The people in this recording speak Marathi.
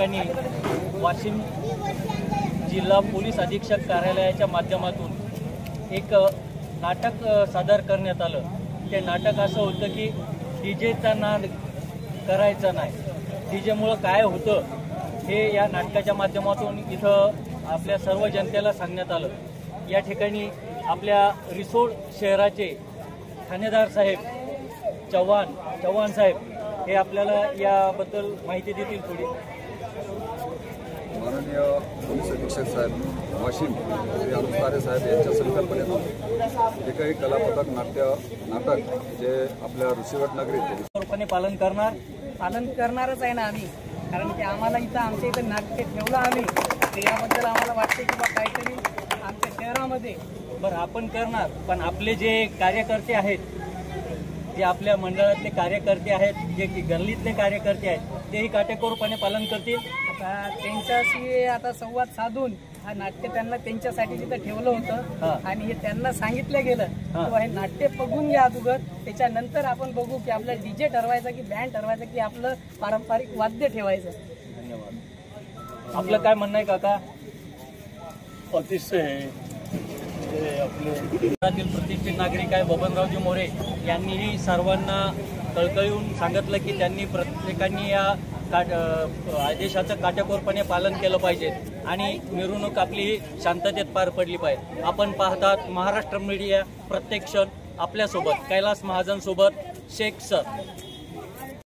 ठिकाणी वाशिम जिल्हा पोलीस अधीक्षक कार्यालयाच्या माध्यमातून एक नाटक सादर करण्यात आलं। ते नाटक असं होतं की डीजेचा नाद करायचा नाही, डीजेमुळं काय होतं हे या नाटकाच्या माध्यमातून इथं आपल्या सर्व जनतेला सांगण्यात आलं। या ठिकाणी आपल्या रिसोड शहराचे ठाणेदार साहेब चव्हाण साहेब हे आपल्याला याबद्दल माहिती देतील थोडी। माननीय पोलीस अधीक्षक साहेब वाशिम श्री अनुसारे साहेब यांच्या संकल्पनेतून जे काही कलापथक नाटक जे आपल्या ऋषीवट नगरीत पालन करणारच आहे ना आम्ही, कारण की आम्हाला इथं आमच्या इथं नाट्य ठेवलं आम्ही, तर याबद्दल आम्हाला वाटते की बा काहीतरी आमच्या शहरामध्ये बरं आपण करणार। पण आपले जे कार्यकर्ते आहेत, जे आपल्या मंडळातले कार्यकर्ते आहेत, जे गल्लीतले कार्यकर्ते आहेत, तेही काटेकोरपणे पालन करतील। आता त्यांच्याशी आता संवाद साधून हा नाट्य त्यांना त्यांच्यासाठी तिथं ठेवलं होतं आणि हे त्यांना सांगितलं गेलं की हे नाट्य बघून घ्या अगोदर, त्याच्यानंतर आपण बघू की आपलं डीजे ठरवायचं की बँड ठरवायचं की आपलं पारंपरिक वाद्य ठेवायचं। धन्यवाद। आपलं काय म्हणणं आहे काका? अतिशय आपले शहरातील प्रतिष्ठित नागरिक आहे बबनरावजी मोरे यांनीही सर्वांना कळकळून सांगितलं की त्यांनी प्रत्येकाने या आदेशाचं काटेकोरपणे पालन केलं पाहिजे आणि मिरवणूक आपली शांततेत पार पडली पाहिजे। आपण पाहतात महाराष्ट्र मीडिया प्रत्येक क्षण आपल्यासोबत कैलास महाजन सोबत शेख सर।